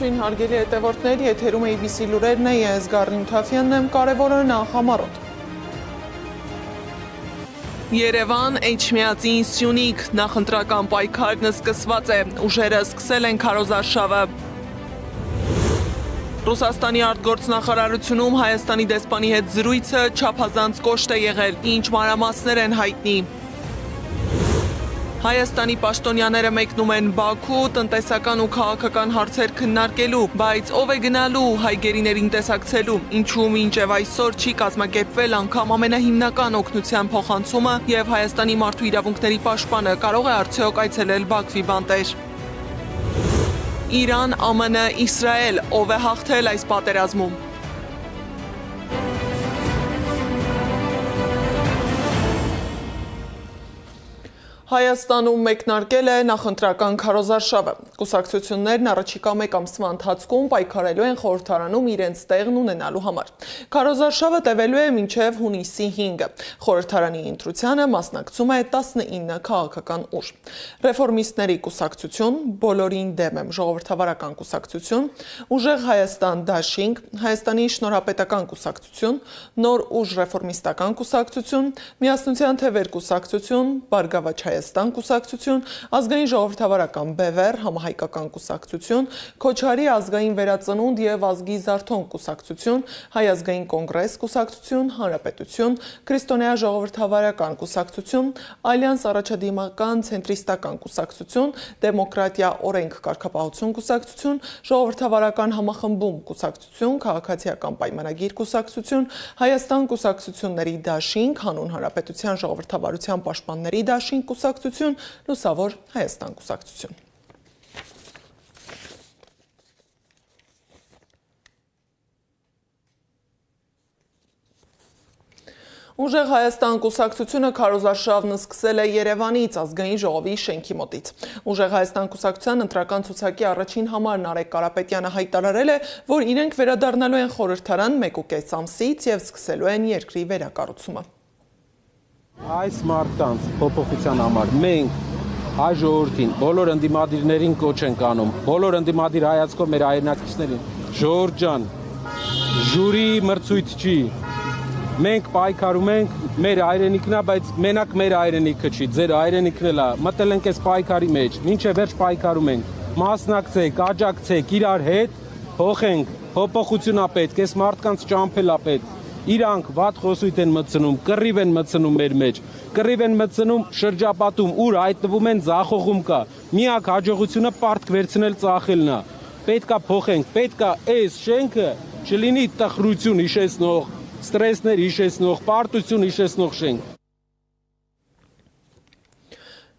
Ողջույն հարգելի հետևորդներ, եթերում է ABC լուրերն է, ես Գառնի Թաֆյանն եմ, կարևորը նախամարոտ։ Երևան, Էջմիածին, Սյունիք, նախընտրական պայքարն սկսված է, ուժերը սկսել են քարոզարշավը։ Ռուսաստանի արտգործնախարարությունում Հայաստանի դեսպանի հետ զրույցը չափազանց կոշտ է եղել, ինչ մանրամասներ են հայտնի։ Հայաստանի պաշտոնյաները մեկնում են Բաքու տնտեսական ու քաղաքական հարցեր քննարկելու, բայց ով է գնալու հայ գերիներին տեսակցելու, ինչու մինչև այսօր չի կազմակերպվել անգամ ամենահիմնական օգնության փոխանցումը եւ Հայաստանի մարդու իրավունքների պաշտպանը կարող է արդյոք այցելել Բաքվի բանտեր։ Իրան, ԱՄՆ, Իսրայել, ով է հաղթել այս պատերազմում։ Հայաստանում մեկնարկել է նախընտրական քարոզարշավը։ Կուսակցություններն առաջիկա մեկ ամսվա ընթացքում պայքարելու են խորհրդարանում իրենց տեղն ունենալու համար։ Քարոզարշավը տևելու է մինչև հունիսի 5-ը։ Խորհրդարանի ընտրությանը մասնակցում է 19 քաղաքական ուժ։ Ռեֆորմիստների կուսակցություն, բոլորին դեմ եմ ժողովրդավարական կուսակցություն, Ուժեղ Հայաստան դաշինք, Հայաստանի շնորհապետական կուսակցություն, Նոր ուժ ռեֆորմիստական կուսակցություն, Միասնության թևեր կուսակցություն, Բարգավաճ Հայաստան կուսակցություն, Ազգային ժողովրդավարական բևեռ, Համահայկական կուսակցություն, Քոչարի ազգային վերածնունդ եւ ազգի զարթոնք կուսակցություն, Հայ ազգային կոնգրես կուսակցություն, Հանրապետություն, Քրիստոնեա ժողովրդավարական կուսակցություն, Ալյանս առաջադիմական ցենտրիստական կուսակցություն, Դեմոկրատիա օրենք կարգապահություն կուսակցություն, Ժողովրդավարական համախմբում կուսակցություն, Քաղաքացիական պայմանագիր կուսակցություն, Հայաստան կուսակցությունների դաշինք, Հանուն Հանրապետության ժողովրդավարության պաշտպանների դաշինք կուսակցություն, Լուսավոր Հայաստան կուսակցություն։ Ուժեղ Հայաստան կուսակցությունը քարոզարշավն սկսել է Երևանից ազգային ժողովի շենքի մոտից։ Ուժեղ Հայաստան կուսակցության ընտրական ցուցակի առաջին համար Նարեկ Կարապետյանը հայտարարել է, որ իրենք վերադառնալու են խորհրդարան 1.5 ամսից եւ սկսելու են երկրի վերակառուցումը։ Այս մարդկանց փոփոխության համար մենք հայ ժողովրդին, բոլոր ընդդիմադիրներին կոչ ենք անում, բոլոր ընդդիմադիր հայացքով մեր հայրենակիցներին, ժողովուրդ ջան, ժյուրի մրցույթ չի, մենք պայքարում ենք, մեր հայրենիքն է, բայց մենակ մեր հայրենիքը չի, ձեր հայրենիքն էլ է, մտել ենք այս պայքարի մեջ, մինչև վերջ պայքարում ենք, մասնակցեք, աջակցեք իրար հետ, փոխենք, փոփոխություն է պետք, այս մարդկանց ճամփել է պետք։ Իրանք վատ խոսույթ են մտցնում, կռիվ են մտցնում մեր մեջ, կռիվ են մտցնում շրջապատում, ուր հայտնվում են ձախողում կա։ Միակ հաջողությունը պարտք վերցնել ծախելն է։ Պետքա փոխենք, պետքա այս շենքը չլինի տխրություն հիշեցնող, ստրեսներ հիշեցնող, պարտություն հիշեցնող շենք։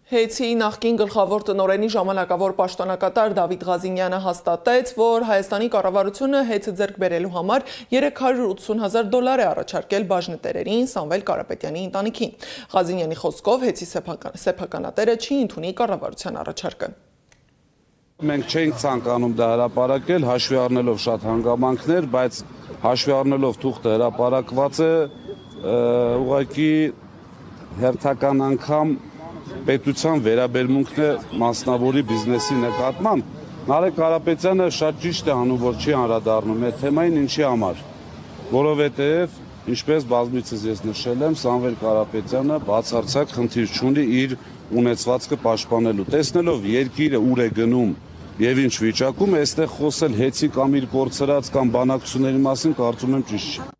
Հեյցի նախկին գլխավոր տնօրենի ժամանակավոր պաշտոնակատար Դավիթ Ղազինյանը հաստատեց, որ Հայաստանի կառավարությունը Հեյցը ձեռք բերելու համար $380,000 է առաջարկել բաժնետերերին Սամվել Կարապետյանի ընտանիքին։ Ղազինյանի խոսքով Հեյցի սեփականատերը չի ընդունի կառավարության առաջարկը։ Մենք չենք ցանկանում դա հրապարակել, հաշվի առնելով շատ հանգամանքներ, բայց հաշվի առնելով թուղթը հրապարակված է, ուղղակի հերթական անգամ պետության վերաբերմունքն է մասնավորի բիզնեսի նկատմամբ։ Նարեկ Կարապետյանը շատ ճիշտ է անում, որ չի անդրադառնում այդ թեմային, ինչի համար։ Որովհետև, ինչպես բազմիցս ես նշել եմ, Սամվել Կարապետյանը բացարձակ խնդիր չունի իր ունեցվածքը պաշտպանելու։ Տեսնելով երկիրը ուր է գնում եւ ինչ վիճակում է, այստեղ խոսել Հեյցի կամ իր կորցրած կամ բանակցությունների մասին կարծում եմ ճիշտ չի։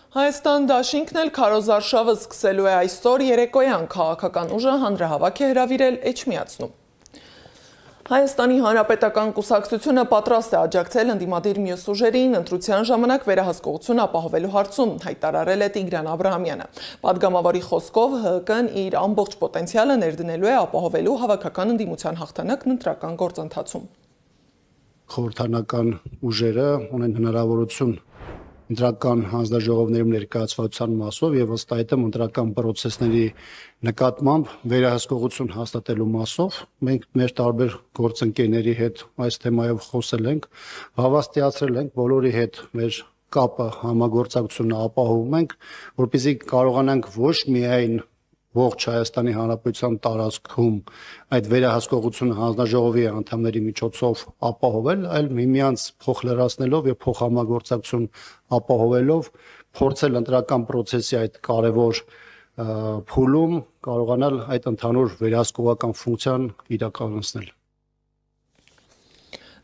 Հայաստան դաշինքն էլ քարոզարշավը սկսելու է այսօր երեկոյան, քաղաքական ուժը հանրահավաք է հրավիրել Էջմիածնում։ Հայաստանի Հանրապետական կուսակցությունը պատրաստ է աջակցել ընդդիմադիր մյուս ուժերին ընտրության ժամանակ վերահսկողություն ապահովելու հարցում, հայտարարել է Տիգրան Աբրահամյանը։ Պատգամավորի խոսքով ՀՀԿ-ն իր ամբողջ պոտենցիալը ներդնելու է ապահովելու հավաքական ընդդիմության հաղթանակն ընտրական գործընթացում։ Խորհրդարանական ուժերը ունեն հնարավորություն ընտրական հանձնաժողովներում ներկայացվածության մասով եւ ըստ այդմ ընտրական process-ների նկատմամբ վերահսկողություն հաստատելու մասով մենք մեր տարբեր գործընկերների հետ այս թեմայով խոսել ենք, հավաստիացրել ենք բոլորի հետ մեր կապը համագործակցությունը ապահովում ենք, որպեսզի կարողանանք ոչ միայն ողջ Հայաստանի Հանրապետության տարածքում այդ վերահսկողությունը հանձնաժողովի անդամների միջոցով ապահովել, այլ միմյանց փոխլրացնելով եւ փոխհամագործակցություն ապահովելով փորձել ընտրական process-ի այդ կարևոր փուլում կարողանալ այդ ընդհանուր վերահսկողական ֆունկցիան իրականացնել։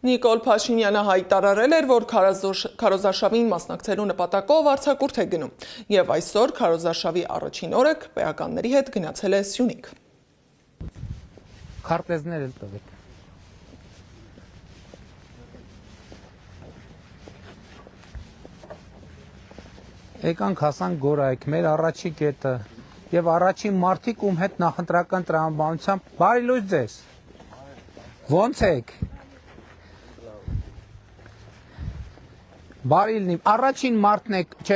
Նիկոլ Փաշինյանը հայտարարել էր, որ քարոզարշավին մասնակցելու նպատակով արձակուրդ է գնում եւ այսօր քարոզարշավի առաջին օրը քպեականների հետ գնացել է Սյունիք։ Քարտեզներ էլ տվեք։ Եկանք հասանք Գորայք, մեր առաջի կետը եւ առաջին մարդիկ ում հետ նախընտրական տրամաբանությամբ բարի լույս ձեզ։ Ոնց եք։ Բարի լինի, առաջին մարդն եք, չէ,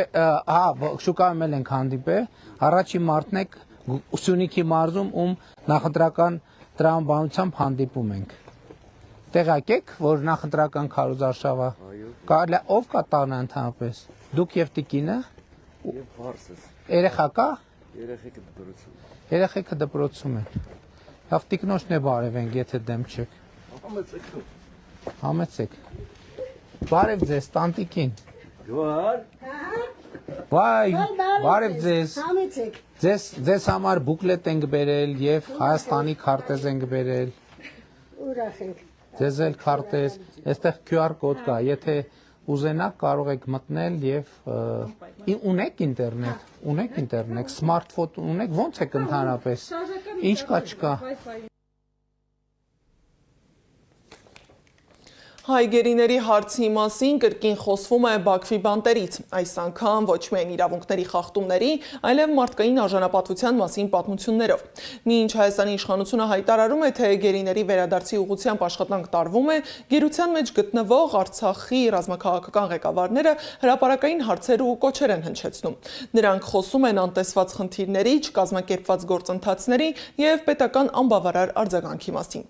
շուկայում էլ ենք հանդիպել, առաջին մարդն եք Սյունիքի մարզում, ում նախընտրական տրամաբանությամբ հանդիպում ենք։ Տեղյակ եք, որ նախընտրական քարոզարշավը կարելի ով կա տանը ընդհանրապես։ Դուք եւ տիկինը։ Եվ հարսս։ Երեխա կա։ Երեխեքը դպրոցում։ Երեխեքը դպրոցում են։ Լավ տիկնոջն է բարևենք, եթե դեմ չեք։ Համեցեք։ Համեցեք։ Բարև ձեզ, տանտիկին։ Գոհար։ Վայ, բարև ձեզ։ Համեցեք։ Ձեզ համար բուկլետ ենք բերել եւ Հայաստանի քարտեզ ենք բերել։ Ուրախ ենք։ Ձեզ էլ քարտեզ, այստեղ QR կոդ կա, եթե ուզենաք կարող եք մտնել եւ ունեք ինտերնետ, սմարթֆոն ունեք, ո՞նց եք ընդհանրապես։ Ինչ կա չկա։ Հայ գերիների հարցի մասին կրկին խոսվում է Բաքվի բանտերից, այս անգամ ոչ միայն իրավունքների խախտումների, այլև մարդկային արժանապատվության մասին պատմություններով։ Մինչ Հայաստանի իշխանությունը հայտարարում է, թե գերիների վերադարձի ուղղությամբ աշխատանք տարվում է, գերության մեջ գտնվող Արցախի ռազմաքաղաքական ղեկավարները հրապարակային հարցեր ու կոչեր են հնչեցնում։ Նրանք խոսում են անտեսված խնդիրների, չկազմակերպված գործընթացների եւ պետական անբավարար արձագանքի մասին։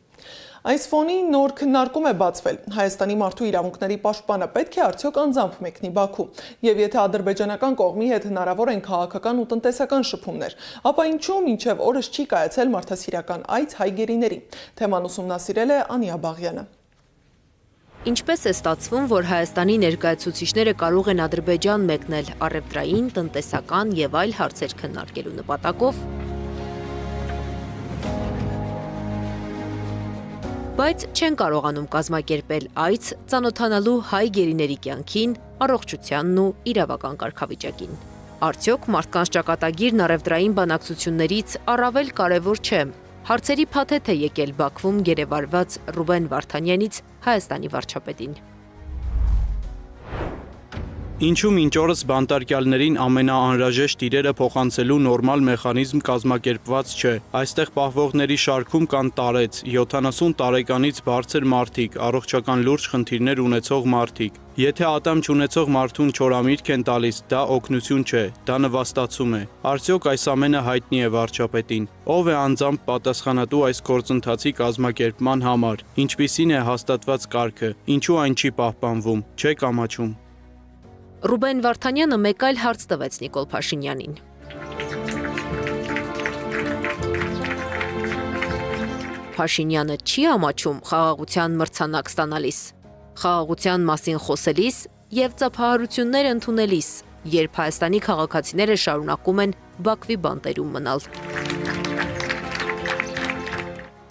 Այս ֆոնին նոր քննարկում է բացվել։ Հայաստանի մարդու իրավունքների պաշտպանը պետք է արդյոք անձամբ մեկնի Բաքու, եւ եթե ադրբեջանական կողմի հետ հնարավոր են քաղաքական ու տնտեսական շփումներ, ապա ինչու մինչև օրս չի կայացել մարդասիրական այց հայ գերիների։ Թեման ուսումնասիրել է Անիա Բաղյանը։ Ինչպես է ստացվում, որ Հայաստանի ներկայացուցիչները կարող են Ադրբեջան մեկնել առևտրային, տնտեսական եւ այլ հարցեր քննարկելու նպատակով, բայց չեն կարողանում կազմակերպել այց ծանոթանալու հայ գերիների կյանքին, առողջությանն ու իրավական կարգավիճակին։ Արդյոք մարդկանց ճակատագիրն առևտրային բանակցություններից առավել կարևոր չէ։ Հարցերի փաթեթ է եկել Բաքվում գերեվարված Ռուբեն Վարդանյանից Հայաստանի վարչապետին։ Ինչու մինչ օրս բանտարկյալներին ամենաանհրաժեշտ իրերը փոխանցելու նորմալ մեխանիզմ կազմակերպված չէ։ Այստեղ պահվողների շարքում կան տարեց, 70 տարեկանից բարձր մարդիկ, առողջական լուրջ խնդիրներ ունեցող մարդիկ։ Եթե ատամ չունեցող մարդուն չորամիրգ են տալիս, դա օգնություն չէ, դա նվաստացում է։ Արդյոք այս ամենը հայտնի է վարչապետին։ Ով է անձամբ պատասխանատու այս գործընթացի կազմակերպման համար։ Ինչպիսին է հաստատված կարգը, ինչու այն չի պահպանվում, չէ կամաչում։ Ռուբեն Վարդանյանը մեկ այլ հարց տվեց Նիկոլ Փաշինյանին։ Փաշինյանը չի ամաչում խաղաղության մրցանակ ստանալիս, խաղաղության մասին խոսելիս եւ ծափահարություններ ընդունելիս, երբ Հայաստանի քաղաքացիները շարունակում են Բաքվի բանտերում մնալ։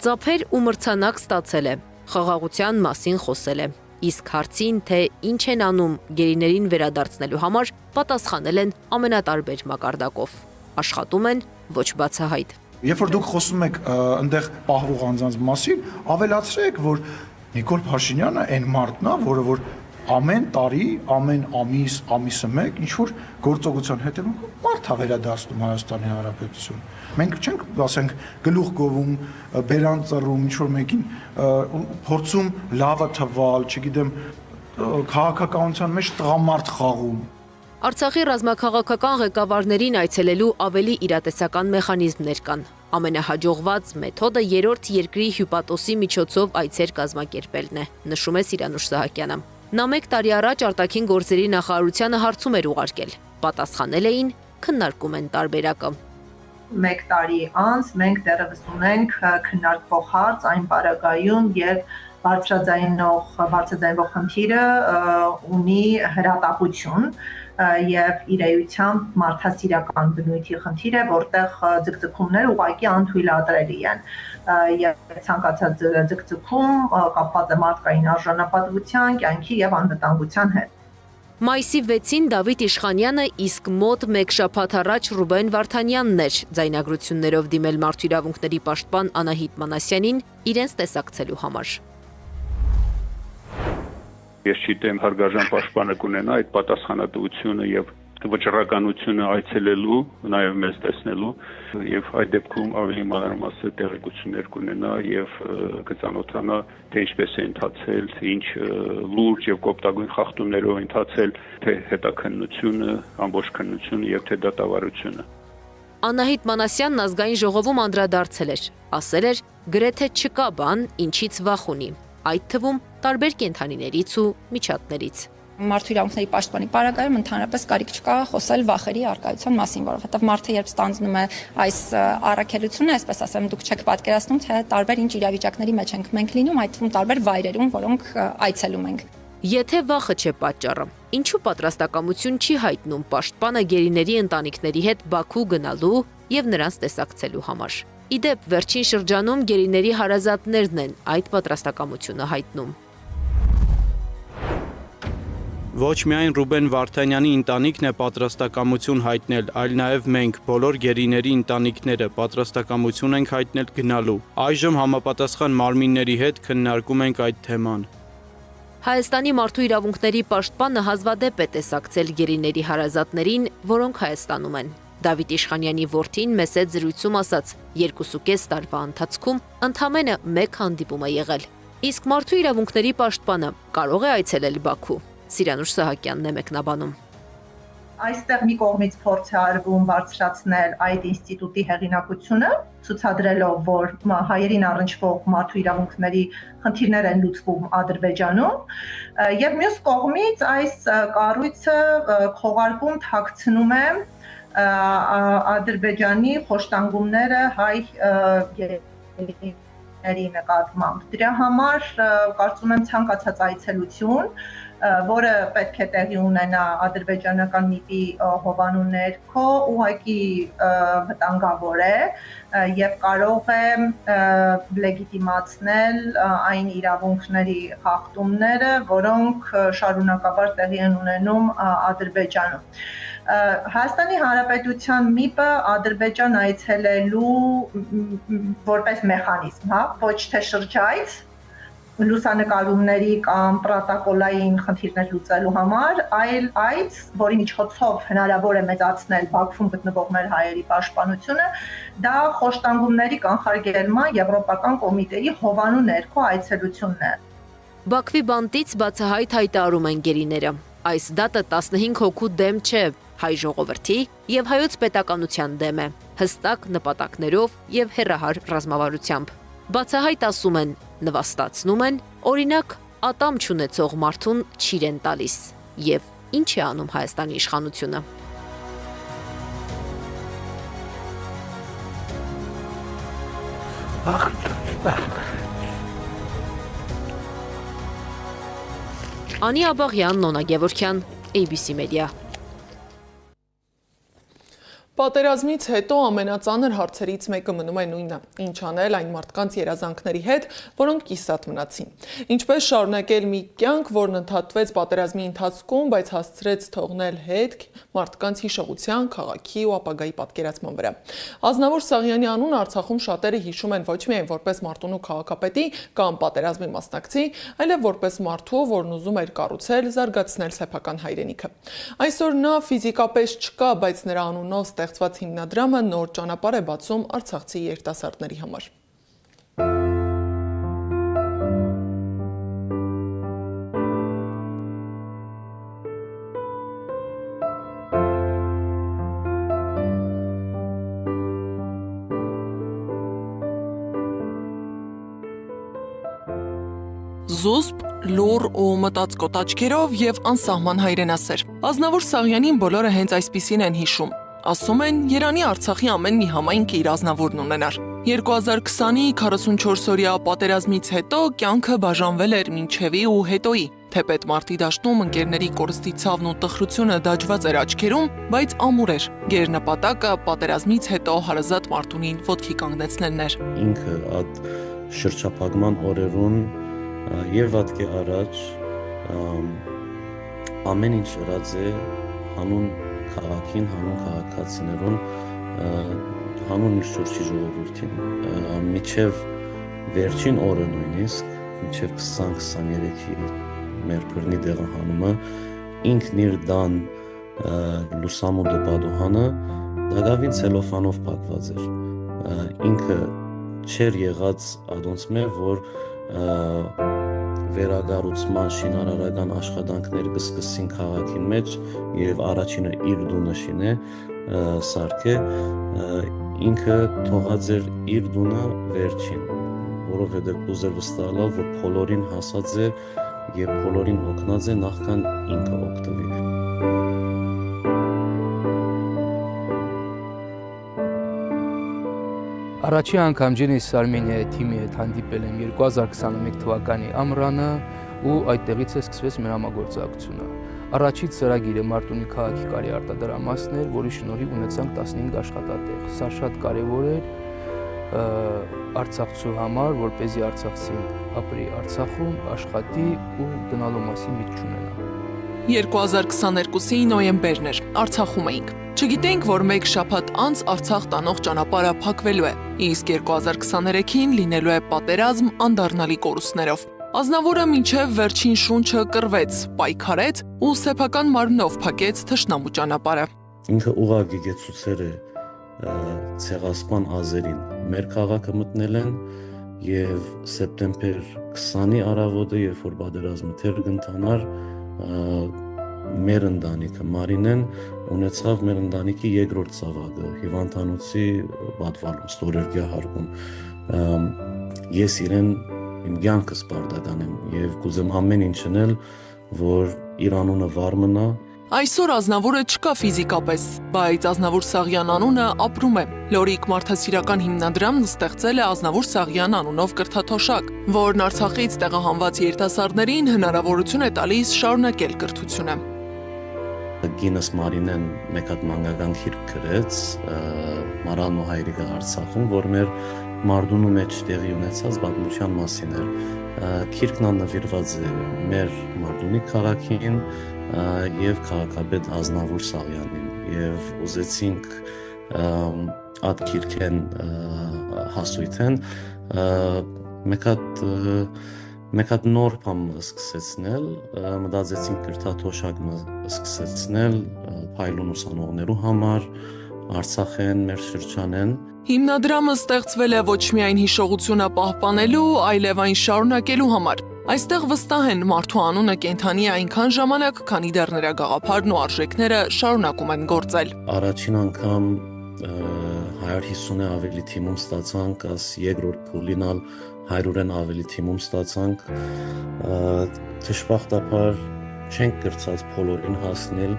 Ծափեր ու մրցանակ ստացել է, խաղաղության մասին խոսել է։ Իսկ հարցին, թե ինչ են անում գերիներին վերադարձնելու համար, պատասխանել են ամենատարբեր մակարդակով։ Աշխատում են ոչ բացահայտ։ Երբ որ դուք խոսում եք այնտեղ պահվող անձանց մասին, ավելացրեք, որ Նիկոլ Փաշինյանը այն մարդն է, որը ամեն տարի, ամեն ամիսը մեկ ինչ որ գործողության հետևանքով մարդ է վերադարձնում Հայաստանի Հանրապետություն։ Մենք չենք, ասենք, գլուխ գովում, բերան ծռում, ինչ որ մեկին փորձում լավը թվալ, չգիտեմ, քաղաքականության մեջ տղամարդ խաղում։ Արցախի ռազմաքաղաքական ղեկավարներին այցելելու ավելի իրատեսական մեխանիզմներ կան։ Ամենահաջողված մեթոդը երրորդ երկրի հյուպատոսի միջոցով այցեր կազմակերպելն է, նշում է Սիրանուշ Սահակյանը։ Նա 1 տարի առաջ արտաքին գործերի նախարարությանը հարցում էր ուղարկել։ Պատասխանել էին, քննարկում են տարբերակը։ 1 տարի անց մենք դեռևս ունենք քննարկվող հարց այն պարագայում, երբ բարձրաձայնվող խնդիրը ունի հրատապություն եւ իր էությամբ մարդասիրական բնույթի խնդիր է, որտեղ ձգձգումները ուղղակի անթույլատրելի են եւ ցանկացած ձգձգում կապված է մարդկային արժանապատվության, կյանքի եւ անվտանգության հետ։ Մայիսի 6-ին Դավիթ Իշխանյանը իսկ մոտ 1 շաբաթ առաջ Ռուբեն Վարդանյանն էր ձայնագրություններով դիմել մարդու իրավունքների պաշտպան Անահիտ Մանասյանին իրենց տեսակցելու համար։ Ես չգիտեմ հարգարժան պաշտպանը կունենա այդ պատասխանատվությունը եւ վճռականությունը այցելելու, նաեւ մեզ տեսնելու եւ այդ դեպքում ավելի մանրամասն տեղեկություններ կունենա եւ կծանոթանա թե ինչպես է ընթացել, թե ինչ լուրջ եւ կոպտագույն խախտումներով ընթացել, թե հետաքննությունը, ամբողջ քննությունը եւ թե դատավարությունը։ Անահիտ Մանասյանն ազգային ժողովում անդրադարձել էր, ասել էր, գրեթե չկա բան, ինչից վախ ունի, այդ թվում տարբեր կենդանիներից ու միջատներից։ Մարդու իրավունքների պաշտպանի պարագայում ընդհանրապես կարիք չկա խոսել վախերի առկայության մասին, որովհետև մարդը երբ ստանձնում է այս առաքելությունը, այսպես ասեմ, դուք չեք պատկերացնում, թե տարբեր ինչ իրավիճակների մեջ ենք մենք լինում, այդ թվում տարբեր վայրերում, որոնք այցելում ենք։ Եթե վախը չէ պատճառը, ինչու պատրաստակամություն չի հայտնում պաշտպանը գերիների ընտանիքների հետ Բաքու գնալու եւ նրանց տեսակցելու համար։ Իդեպ վերջին շրջանում գերիների հարազատներն են այդ պատրաստակամությունը հայտնում։ Ոչ միայն Ռուբեն Վարդանյանի ընտանիքն է պատրաստակամություն հայտնել, այլ նաև մենք բոլոր գերիների ընտանիքները պատրաստակամություն ենք հայտնել գնալու։ Այժմ համապատասխան մարմինների հետ քննարկում ենք այդ թեման։ Հայաստանի մարդու իրավունքների պաշտպանը հազվադեպ է տեսակցել գերիների հարազատներին, որոնք Հայաստանում են։ Դավիթ Իշխանյանի որդին մեծ զրույցում ասաց, 2.5 տարվա ընթացքում ընդամենը 1 հանդիպում է եղել։ Իսկ մարդու իրավունքների պաշտպանը կարող է այցելել Բաքու։ Սիրանուշ Սահակյանն է մեկնաբանում։ Այստեղ մի կողմից փորձ է արվում բարձրացնել այդ ինստիտուտի հեղինակությունը, ցուցադրելով, որ հայերին առնչվող մարդու իրավունքների խնդիրներ են լուծվում Ադրբեջանում, եւ մյուս կողմից այս կառույցը քողարկում թաքցնում է Ադրբեջանի խոշտանգումները հայ գերիների նկատմամբ։ Դրա համար կարծում եմ ցանկացած այցելություն, որը պետք է տեղի ունենա ադրբեջանական ՄԻՊ-ի հովանու ներքո, ուղղակի վտանգավոր է եւ կարող է լեգիտիմացնել այն իրավունքների խախտումները, որոնք շարունակաբար տեղի են ունենում Ադրբեջանում։ Հայաստանի Հանրապետության ՄԻՊ-ը Ադրբեջան այցելելու որպես մեխանիզմ, ոչ թե շրջայց լուսանկարումների կամ պրոտոկոլային խնդիրներ լուծելու համար, այլ այդ, որի միջոցով հնարավոր է մեծացնել Բաքվում գտնվող մեր հայերի պաշտպանությունը, դա խոշտանգումների կանխարգելման Եվրոպական կոմիտեի հովանու ներքո այցելությունն է։ Բաքվի բանտից բացահայտ հայտարարում են գերիները։ Այս դատը 15 հոգու դեմ չէ, հայ ժողովրդի եւ հայոց պետականության դեմ է, հստակ նպատակներով եւ հեռահար ռազմավարությամբ։ Բացահայտ ասում են, նվաստացնում են, օրինակ ատամ չունեցող մարդուն չիրեն տալիս։ Եվ ինչ է անում Հայաստանի իշխանությունը։ Անի Աբաղյան, Նոնա Գևորգյան, ABC Media։ Պատերազմից հետո ամենածանր հարցերից մեկը մնում է նույնը՝ ինչ անել այն մարդկանց երազանքների հետ, որոնք կիսատ մնացին։ Ինչպես շարունակել մի կյանք, որն ընդհատվեց պատերազմի ընթացքում, բայց հասցրեց թողնել հետք մարդկանց հիշողության, քաղաքի ու ապագայի պատկերացման վրա։ Ազնավուր Սաղյանի անունը Արցախում շատերը հիշում են ոչ միայն որպես Մարտունու քաղաքապետի կամ պատերազմի մասնակցի, այլև որպես մարդու, որն ուզում էր կառուցել, զարգացնել սեփական հայրենիքը։ Այսօր նա ֆիզիկապես չկա, բայց նրա անունով ստեղծված հիմնադրամը նոր ճանապարհ է բացում արցախցի երիտասարդների համար։ Զուսպ, լուռ ու մտածկոտ աչքերով եւ անսահման հայրենասեր։ Ազնավուր Սաղյանին բոլորը հենց այսպիսին են հիշում։ Ասում են, Երանի Արցախի ամեն մի համայնք իր ազնավուրն ունենար։ 2020-ի 44-օրյա պատերազմից հետո կյանքը բաժանվել էր մինչևի ու հետոյի։ Թեպետ մարտի դաշտում ընկերների կորստի ցավն ու տխրությունը դաջված էր աչքերում, բայց ամուր էր։ Գերնպատակը պատերազմից հետո հարազատ Մարտունին ոտքի կանգնեցնելն էր։ Ինքը այդ շրջափակման օրերուն եւ վատկի առաջ ամեն ինչ ըրած է հանուն քաղաքին, հանուն քաղաքացիներուն, հանուն իր շրջի ժողովրդին։ Միջև վերջին օրը նույնիսկ, միջև 20-23-ի մեր բռնի դեղահանումը, ինքն իր դան լուսամուտը պատուհանը դակավին ցելոֆանով փակված էր։ Ինքը չէր եղած ադոնցմե, որ վերագառուցման շինարարական աշխատանքներ կսկսին քաղաքի մեջ եւ առաջինը իր դունը շինե սարքե, ինքը թողած էր իր դունը վերջին, որովհետեւ ուզեր վստահալ, որ բոլորին հասած է եւ բոլորին օգնած է նախքան ինքը օգտվի։ Առաջի անգամ Ջենիս Արմենիայի թիմի հետ հանդիպել եմ 2021 թվականի ամռանը ու այդտեղից է սկսվեց մեր համագործակցությունը։ Առաջից ծրագիրը Մարտունի քաղաքի կարի արտադրամասն էր, որի շնորհիվ ունեցանք 15 աշխատատեղ։ Սա շատ կարևոր էր Արցախցու համար, որպեսզի արցախցին ապրի Արցախում, աշխատի ու գնալու մասին միտք չունենա։ 2022-ի նոյեմբերն էր, Արցախում էինք։ Չգիտենք, որ մեկ շաբաթ անց Արցախ տանող ճանապարհը փակվելու է, իսկ 2023-ին լինելու է պատերազմ անդառնալի կորուստներով։ Ազնավուրը մինչև վերջին շունչը կռվեց, պայքարեց ու սեփական մարմնով փակեց թշնամու ճանապարհը։ Ինքը ուղղակի գեցուցեր է ցեղասպան ազերին մեր քաղաքը մտնել են եւ սեպտեմբեր 20-ի առավոտը, երբ որ պատերազմը թեր կընթանար, մեր ընտանիքը Մարինեն ունեցավ մեր ընտանիքի երկրորդ ծավալը հիվանդանոցի պատվալում ստորերգյա հարկում։ Ես իրեն իմ կյանքս պարտական եմ եւ կուզեմ ամեն ինչ անել, որ իր անունը վառ մնա։ Այսօր Ազնավուրը չկա ֆիզիկապես, բայց Ազնավուր Սաղյան անունը ապրում է։ Լորիկ մարդասիրական հիմնադրամն ստեղծել է Ազնավուր Սաղյան անունով կրթաթոշակ, որն Արցախից տեղահանված երիտասարդներին հնարավորություն է տալիս շարունակել կրթությունը։ Գինս Մարինեն մեկ հատ մանկական գիրք գրեց Մարան ու հայրիկը Արցախում, որ մեր Մարտունու մեջ տեղի ունեցած պատմության մասին էր։ Գիրքն նվիրված է մեր Մարտունի քաղաքին եւ քաղաքապետ Ազնավուր Սաղյանին եւ ուզեցինք այդ գիրքեն հասույթեն մեկ հատ նոր բան սկսեցնել, մտածեցինք կրթաթոշակ սկսեցնել փայլուն ուսանողներու համար, Արցախեն, մեր շրջանեն։ Հիմնադրամը ստեղծվել է ոչ միայն հիշողությունը պահպանելու, այլև այն շարունակելու համար։ Այստեղ վստահ են մարդու անունը կենթանի է այնքան ժամանակ, քանի դեռ նրա գաղափարն ու արժեքները շարունակում են գործել։ Առաջին անգամ 150-ը ավելի թիմում ստացանք, աս երկրորդ փուլինալ 100-ն ավելի թիմում ստացանք։ Դժբախտաբար չենք կրծած բոլորին հասնել,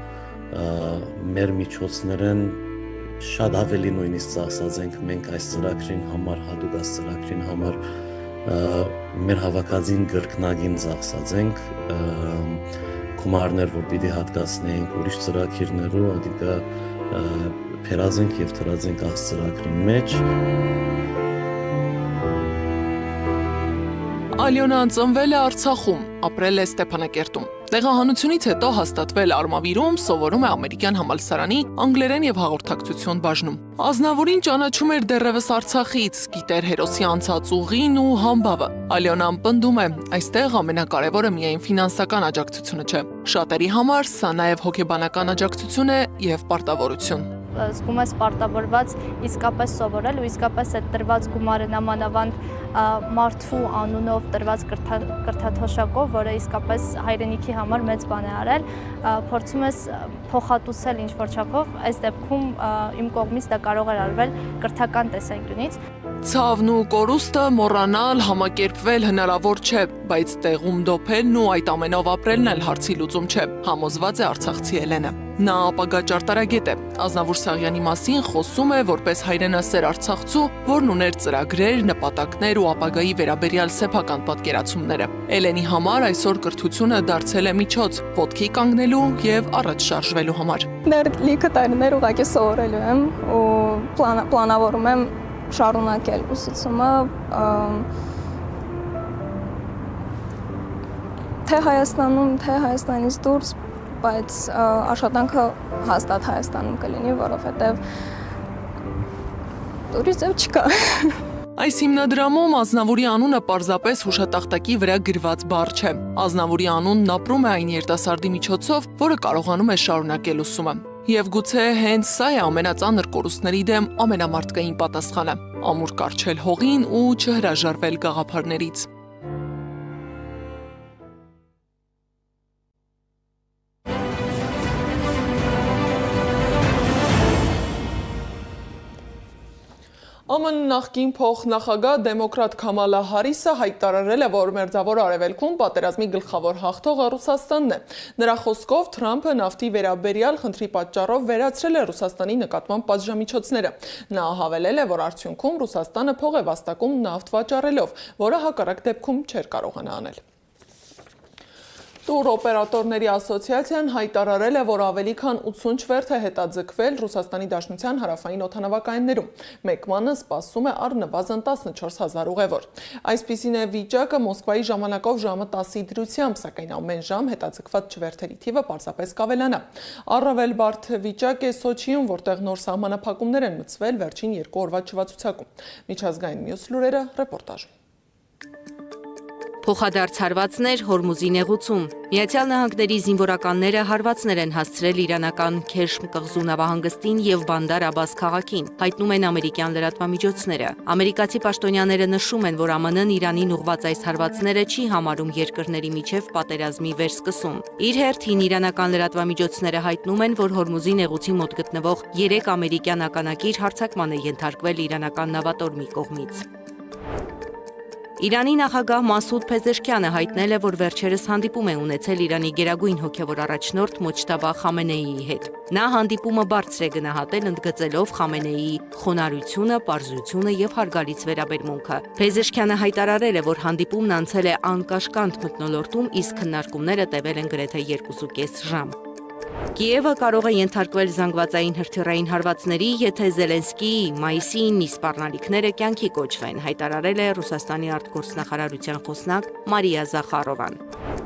մեր միջոցներն շատ ավելի նույնիսկ ծախսած ենք մենք այս ծրագրին համար, հատուկ այս ծրագրին համար մեր հավաքածին գրկնագին ծախսած ենք գումարներ, որ պիտի հատկացնենք ուրիշ ծրագրերու, ադիկա փերած ենք եւ թրած ենք այս ծրագրի մեջ։ Ալյոնան ծնվել է Արցախում, ապրել է Ստեփանակերտում։ Տեղահանությունից հետո հաստատվել Արմավիրում, սովորում է ամերիկյան համալսարանի անգլերեն եւ հաղորդակցություն բաժնում։ Ազնավուրին ճանաչում էր դեռևս Արցախից, գիտեր հերոսի անցած ուղին ու համբավը։ Ալյոնան պնդում է, այստեղ ամենակարևորը միայն ֆինանսական աջակցությունը չէ։ Շատերի համար սա նաեւ հոգեբանական աջակցություն է եւ պարտավորություն։ Զգում ես պարտավորված իսկապես սովորել ու իսկապես այդ տրված գումարը նամանավանդ մարդու անունով տրված կրթաթոշակով, որը իսկապես հայրենիքի համար մեծ բան է արել, փորձում ես փոխհատուցել ինչ-որ չափով, այս դեպքում իմ կողմից դա կարող էր արվել կրթական տեսանկյունից։ Ցավն ու կորուստը մոռանալ, համակերպվել հնարավոր չէ, բայց տեղում դոփելն ու այդ ամենով ապրելն էլ հարցի լուծում չէ, համոզված է արցախցի Էլենը։ Նա ապագա ճարտարագետ է, Ազնավուր Սաղյանի մասին խոսում է որպես հայրենասեր արցախցու, որն ուներ ծրագրեր, նպատակներ ու ապագայի վերաբերյալ սեփական պատկերացումները։ Էլենի համար այսօր կրթությունը դարձել է միջոց ոտքի կանգնելու եւ առաջ շարժվելու համար։ Դեռ լիքը տարիներ ուղղակի սովորելու եմ ու պլանավորում եմ շարունակել ուսուցումը թե Հայաստանում, թե Հայաստանից դուրս, բայց աշխատանքը հաստատ Հայաստանում կլինի, որովհետև ուրիշ ձև չկա։ Այս հիմնադրամում Ազնավուրի անունը պարզապես հուշատախտակի վրա գրված բառ չէ։ Ազնավուրի անունն ապրում է այն երիտասարդի միջոցով, որը կարողանում է շարունակել ուսումը։ Եվ գուցե հենց սա է ամենածանր կորուստների դեմ ամենամարտկային պատասխանը՝ ամուր կառչել հողին ու չհրաժարվել գաղափարներից։ ԱՄՆ նախկին փոխնախագահ դեմոկրատ Քամալա Հարիսը հայտարարել է, որ Մերձավոր Արևելքում պատերազմի գլխավոր հաղթողը Ռուսաստանն է։ Նրա խոսքով Թրամփը նավթի վերաբերյալ խնդրի պատճառով վերացրել է Ռուսաստանի նկատմամբ պատժամիջոցները։ Նա հավելել է, որ արդյունքում Ռուսաստանը փող է վաստակում նավթ վաճառելով, որը հակառակ դեպքում չէր կարողանա անել։ Տուրօպերատորների ասոցիացիան հայտարարել է, որ ավելի քան 80 չվերթ է հետաձգվել Ռուսաստանի Դաշնության հարավային օդանավակայաններում։ Մեկմանը սպասում է առնվազն 14,000 ուղևոր։ Այսպիսին է վիճակը Մոսկվայի ժամանակով ժամը 10-ի դրությամբ, սակայն ամեն ժամ հետաձգված չվերթերի թիվը պարզապես կավելանա։ Առավել բարդ վիճակ է Սոչիում, որտեղ նոր սահմանափակումներ են մտցվել վերջին 2 օրվա չվացուցակում։ Միջազգային մյուս լուրերը ռեպորտաժում։ Փոխադարձ հարվածներ Հորմուզի նեղուցում։ Միացյալ Նահանգների զինվորականները հարվածներ են հասցրել իրանական Քեշմ կղզու նավահանգստին եւ Բանդար Աբաս քաղաքին, հայտնում են ամերիկյան լրատվամիջոցները։ Ամերիկացի պաշտոնյաները նշում են, որ ԱՄՆ-ն Իրանին ուղղված այս հարվածները չի համարում երկրների միջև պատերազմի վերսկսում։ Իր հերթին իրանական լրատվամիջոցները հայտնում են, որ Հորմուզի նեղուցի մոտ գտնվող 3 ամերիկյան ականակիր հարձակման է ենթարկվել իրանական նավատորմի կողմից։ Իրանի նախագահ Մասուդ Փեզեշքյանը հայտնել է, որ վերջերս հանդիպում է ունեցել Իրանի գերագույն հոգևոր առաջնորդ Մոջտաբա Խամենեիի հետ։ Նա հանդիպումը բարձր է գնահատել, ընդգծելով Խամենեիի խոնարհությունը, պարզությունը եւ հարգալից վերաբերմունքը։ Փեզեշքյանը հայտարարել է, որ հանդիպումն անցել է անկաշկանդ մթնոլորտում, իսկ քննարկումները տևել են գրեթե 2.5 ժամ։ Կիևը կարող է ենթարկվել զանգվածային հրթիռային հարվածների, եթե Զելենսկիի մայիսին սպառնալիքները կյանքի կոչվեն, հայտարարել է Ռուսաստանի արտգործնախարարության խոսնակ Մարիա Զախարովան։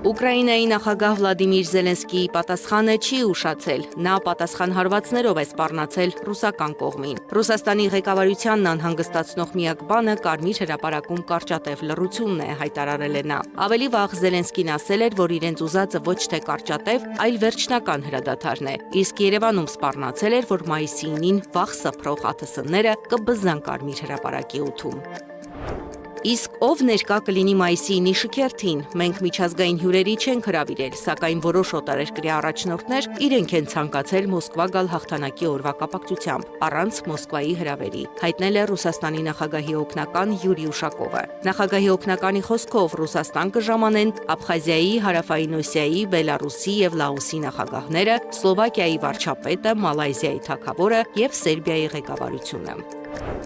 Ուկրաինայի նախագահ Վլադիմիր Զելենսկիի պատասխանը չի ուշացել։ Նա պատասխան հարվածներով է սպառնացել ռուսական կողմին։ Ռուսաստանի ղեկավարությանն անհանգստացնող միակ բանը Կարմիր հրապարակում կարճատև լռությունն է, հայտարարել է նա։ Ավելի վաղ Զելենսկին ասել էր, որ իրենց ուզածը ոչ թե կարճատև, այլ վերջնական հրադադարն է, իսկ Երևանում սպառնացել էր, որ մայիսի 9-ին վաղ սփռող ԱԹՍ-ները կբզան Կարմիր հրապարակի օդում։ Իսկ ով ներկա կլինի մայիսի 9-ի շքերթին, մենք միջազգային հյուրերի չենք հրավիրել, սակայն որոշ օտարերկրյա առաջնորդներ իրենք են ցանկացել Մոսկվա գալ հաղթանակի օրվա կապակցությամբ, առանց Մոսկվայի հրավերի, հայտնել է Ռուսաստանի նախագահի օգնական Յուրի Ուշակովը։ Նախագահի օգնականի խոսքով Ռուսաստան կժամանեն Աբխազիայի, Հարավային Օսիայի, Բելարուսի եւ Լաոսի նախագահները, Սլովակիայի վարչապետը, Մալայզիայի թագավորը եւ Սերբիայի ղեկավարությունը։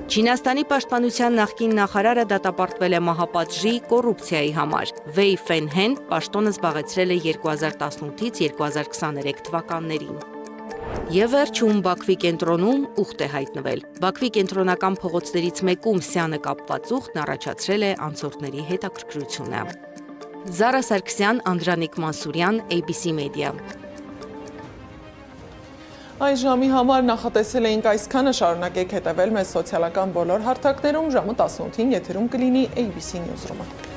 Չինաստանի պաշտպանության նախկին նախարարը դատապարտվել է մահապատժի կոռուպցիայի համար։ Վեյ Ֆենհեն պաշտոնը զբաղեցրել է 2018-ից 2023 թվականներին։ Եվ վերջում Բաքվի կենտրոնում ուխտ է հայտնվել։ Բաքվի կենտրոնական փողոցներից մեկում սյանը կապված ուխտն առաջացրել է անցորդների հետաքրքրությունը։ Զարա Սարգսյան, Անդրանիկ Մանսուրյան, ABC Media։ Այս ժամի համար նախատեսել էինք այսքանը, շարունակեք հետևել մեզ սոցիալական բոլոր հարթակներում, ժամը 18-ին եթերում կլինի ABC Newsroom-ը։